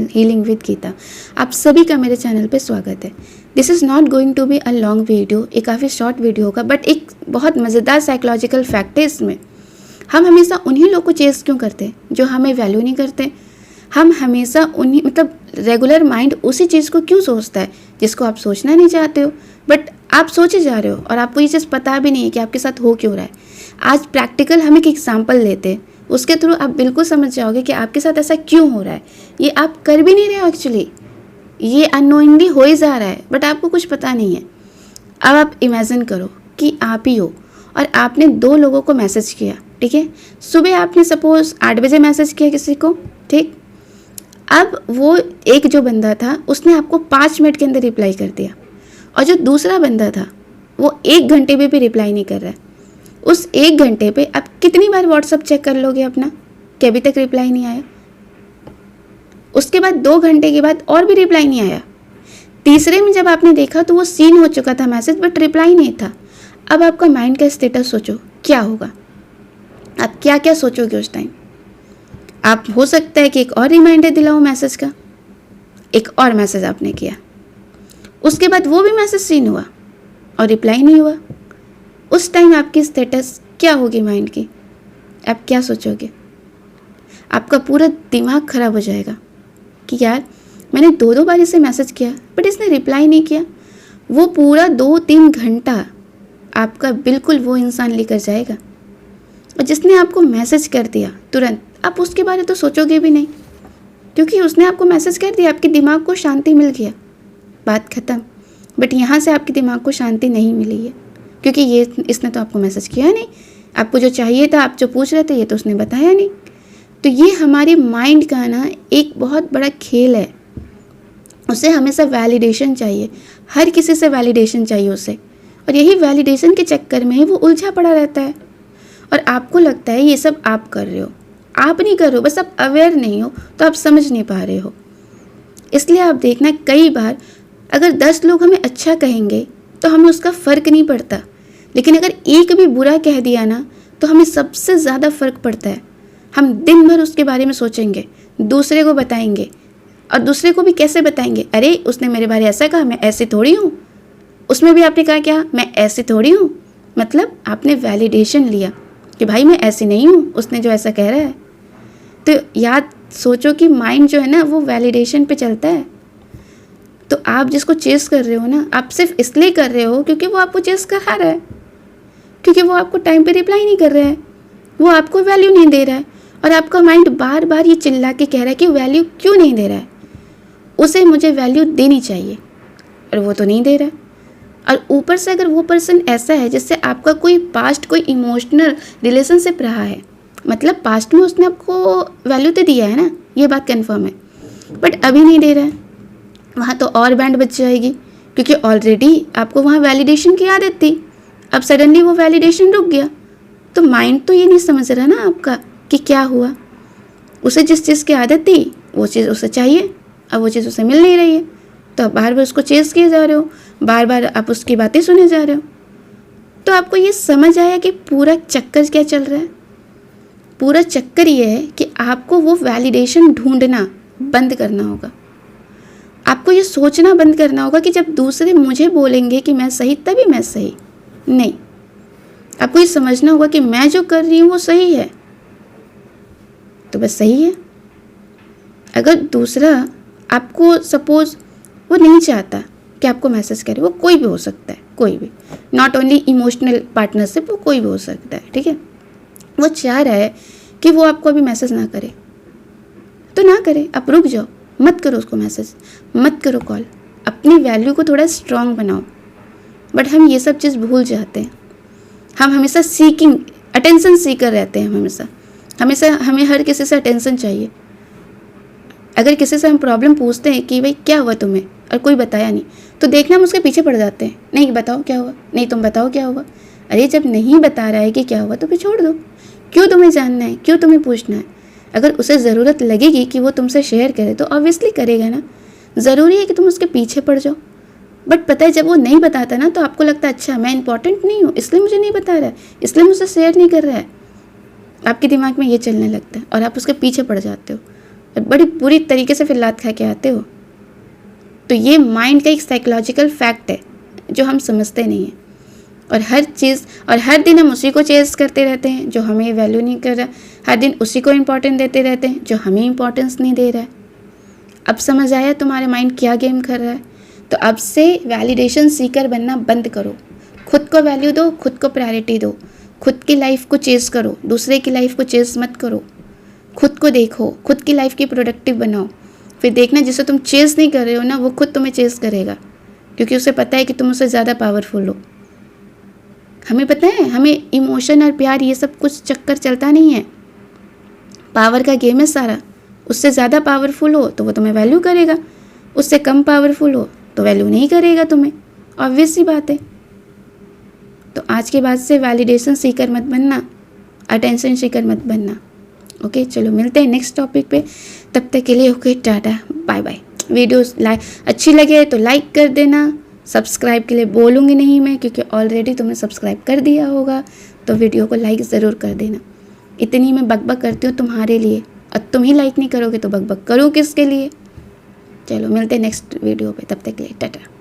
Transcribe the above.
Channel healing with Gita. आप सभी का मेरे चैनल पे स्वागत है। This is not going to be a long video, ये काफ़ी शॉर्ट वीडियो होगा, बट एक बहुत मज़ेदार साइकोलॉजिकल फैक्ट है इसमें। हम हमेशा उन्हीं लोग को चेस क्यों करते हैं जो हमें वैल्यू नहीं करते। हम हमेशा उन्हीं रेगुलर माइंड उसी चीज़ को क्यों सोचता है जिसको आप सोचना नहीं चाहते हो, बट आप सोचे जा रहे हो और आपको ये चीज़ पता भी नहीं है कि आपके साथ हो क्यों रहा है। आज प्रैक्टिकल हम एक एग्जाम्पल लेते हैं, उसके थ्रू आप बिल्कुल समझ जाओगे कि आपके साथ ऐसा क्यों हो रहा है। ये आप कर भी नहीं रहे हो एक्चुअली, ये अननोइंगली हो ही जा रहा है, बट आपको कुछ पता नहीं है। अब आप इमेजिन करो कि आप ही हो और आपने 2 लोगों को मैसेज किया, ठीक है। सुबह आपने सपोज 8 बजे मैसेज किया किसी को, ठीक। अब वो एक जो बंदा था उसने आपको 5 मिनट के अंदर रिप्लाई कर दिया, और जो दूसरा बंदा था वो 1 घंटे में भी रिप्लाई नहीं कर रहा है। उस 1 घंटे पे आप कितनी बार व्हाट्सअप चेक कर लोगे अपना कि अभी तक रिप्लाई नहीं आया। उसके बाद 2 घंटे के बाद और भी रिप्लाई नहीं आया। तीसरे में जब आपने देखा तो वो सीन हो चुका था मैसेज, बट रिप्लाई नहीं था। अब आपका माइंड का स्टेटस सोचो क्या होगा, आप क्या क्या सोचोगे उस टाइम। आप हो सकता है कि एक और रिमाइंडर दिलाओ मैसेज का, एक और मैसेज आपने किया, उसके बाद वो भी मैसेज सीन हुआ और रिप्लाई नहीं हुआ। उस टाइम आपकी स्टेटस क्या होगी माइंड की, आप क्या सोचोगे। आपका पूरा दिमाग खराब हो जाएगा कि यार मैंने 2 बार इसे मैसेज किया बट इसने रिप्लाई नहीं किया। वो पूरा 2-3 घंटा आपका बिल्कुल वो इंसान लेकर जाएगा, और जिसने आपको मैसेज कर दिया तुरंत आप उसके बारे तो सोचोगे भी नहीं, क्योंकि उसने आपको मैसेज कर दिया, आपके दिमाग को शांति मिल गया, बात ख़त्म। बट यहाँ से आपके दिमाग को शांति नहीं मिली है, क्योंकि इसने तो आपको मैसेज किया नहीं, आपको जो चाहिए था, आप जो पूछ रहे थे, ये तो उसने बताया नहीं। तो ये हमारे माइंड का ना एक बहुत बड़ा खेल है। उसे हमेशा वैलिडेशन चाहिए, हर किसी से वैलिडेशन चाहिए उसे, और यही वैलिडेशन के चक्कर में ही वो उलझा पड़ा रहता है। और आपको लगता है ये सब आप कर रहे हो, आप नहीं कर रहे हो, बस आप अवेयर नहीं हो तो आप समझ नहीं पा रहे हो। इसलिए आप देखना, कई बार अगर 10 लोग हमें अच्छा कहेंगे तो हमें उसका फ़र्क नहीं पड़ता, लेकिन अगर एक भी बुरा कह दिया ना तो हमें सबसे ज़्यादा फ़र्क पड़ता है। हम दिन भर उसके बारे में सोचेंगे, दूसरे को बताएंगे, और दूसरे को भी कैसे बताएंगे, अरे उसने मेरे बारे ऐसा कहा, मैं ऐसी थोड़ी हूँ। उसमें भी आपने कहा क्या, मैं ऐसी थोड़ी हूँ, मतलब आपने वैलिडेशन लिया कि भाई मैं ऐसी नहीं हूँ, उसने जो ऐसा कह रहा है। तो याद सोचो कि माइंड जो है ना वो वैलिडेशन पे चलता है। तो आप जिसको चेस कर रहे हो ना, आप सिर्फ इसलिए कर रहे हो क्योंकि वो आपको चेस करा रहा है, क्योंकि वो आपको टाइम पे रिप्लाई नहीं कर रहा है, वो आपको वैल्यू नहीं दे रहा है, और आपका माइंड बार बार ये चिल्ला के कह रहा है कि वैल्यू क्यों नहीं दे रहा है, उसे मुझे वैल्यू देनी चाहिए, और वो तो नहीं दे रहा है। और ऊपर से अगर वो पर्सन ऐसा है जिससे आपका कोई पास्ट, कोई इमोशनल रिलेशनशिप रहा है, मतलब पास्ट में उसने आपको वैल्यू तो दिया है ना, ये बात कंफर्म है, बट अभी नहीं दे रहा है, वहाँ तो और बैंड बच जाएगी, क्योंकि ऑलरेडी आपको वहाँ वैलिडेशन की आदत थी। अब सडनली वो वैलिडेशन रुक गया, तो माइंड तो ये नहीं समझ रहा ना आपका कि क्या हुआ। उसे जिस चीज़ की आदत थी वो चीज़ उसे चाहिए, अब वो चीज़ उसे मिल नहीं रही है, तो आप बार बार उसको चेस किए जा रहे हो, बार बार आप उसकी बातें सुने जा रहे हो। तो आपको ये समझ आया कि पूरा चक्कर क्या चल रहा है। पूरा चक्कर ये है कि आपको वो वैलिडेशन ढूंढना बंद करना होगा। आपको ये सोचना बंद करना होगा कि जब दूसरे मुझे बोलेंगे कि मैं सही तभी मैं सही, नहीं। आपको ये समझना होगा कि मैं जो कर रही हूँ वो सही है, तो बस सही है। अगर दूसरा आपको सपोज वो नहीं चाहता कि आपको मैसेज करे, वो कोई भी हो सकता है, कोई भी, नॉट ओनली इमोशनल पार्टनरशिप, वो कोई भी हो सकता है, ठीक है। वो चाह रहा है कि वो आपको अभी मैसेज ना करे, तो ना करे, आप रुक जाओ, मत करो उसको मैसेज, मत करो कॉल, अपनी वैल्यू को थोड़ा स्ट्रॉन्ग बनाओ। बट हम ये सब चीज़ भूल जाते हैं। हम हमेशा सीकिंग, अटेंशन सीकर रहते हैं, हमेशा हमें हर किसी से अटेंशन चाहिए। अगर किसी से हम प्रॉब्लम पूछते हैं कि भाई क्या हुआ तुम्हें, और कोई बताया नहीं, तो देखना हम उसके पीछे पड़ जाते हैं, नहीं बताओ क्या हुआ, नहीं तुम बताओ क्या हुआ। अरे जब नहीं बता रहा है कि क्या हुआ तो फिर छोड़ दो, क्यों तुम्हें जानना है, क्यों तुम्हें पूछना है। अगर उसे ज़रूरत लगेगी कि वो तुमसे शेयर करे तो ऑब्वियसली करेगा ना, ज़रूरी है कि तुम उसके पीछे पड़ जाओ। बट पता है जब वो नहीं बताता ना तो आपको लगता है अच्छा मैं इंपॉर्टेंट नहीं हूँ इसलिए मुझे नहीं बता रहा है, इसलिए मुझसे शेयर नहीं कर रहा है। आपके दिमाग में ये चलने लगता है और आप उसके पीछे पड़ जाते हो, और बड़ी बुरी तरीके से फिर लात खा के आते हो। तो ये माइंड का एक साइकोलॉजिकल फैक्ट है जो हम समझते नहीं हैं। और हर चीज़ और हर दिन हम उसी को चेस करते रहते हैं जो हमें वैल्यू नहीं कर रहा। हर दिन उसी को इम्पोर्टेंस देते रहते हैं जो हमें इम्पोर्टेंस नहीं दे रहा है। अब समझ आया तुम्हारे माइंड क्या गेम कर रहा है। तो अब से वैलिडेशन सीकर बनना बंद करो। खुद को वैल्यू दो, खुद को प्रायोरिटी दो, खुद की लाइफ को चेस करो, दूसरे की लाइफ को चेस मत करो। खुद को देखो, खुद की लाइफ की प्रोडक्टिव बनाओ। फिर देखना जिसे तुम चेस नहीं कर रहे हो ना, वो खुद तुम्हें चेस करेगा, क्योंकि उसे पता है कि तुम उससे ज़्यादा पावरफुल हो। हमें पता है, हमें इमोशन और प्यार ये सब कुछ चक्कर चलता नहीं है। पावर का गेम है सारा। उससे ज़्यादा पावरफुल हो तो वो तुम्हें वैल्यू करेगा, उससे कम पावरफुल हो तो वैल्यू नहीं करेगा तुम्हें। ऑब्वियस सी बात है। तो आज के बाद से वैलिडेशन सीकर मत बनना, अटेंशन सीकर मत बनना। ओके, चलो मिलते हैं नेक्स्ट टॉपिक पे। तब तक के लिए okay, tata, bye bye. Videos अच्छी लगे तो लाइक कर देना। सब्सक्राइब के लिए बोलूँगी नहीं मैं, क्योंकि ऑलरेडी तुमने सब्सक्राइब कर दिया होगा। तो वीडियो को लाइक ज़रूर कर देना। इतनी मैं बकबक करती हूँ तुम्हारे लिए, और तुम ही लाइक नहीं करोगे तो बकबक करूँ किसके लिए। चलो मिलते हैं नेक्स्ट वीडियो पे, तब तक के लिए टाटा।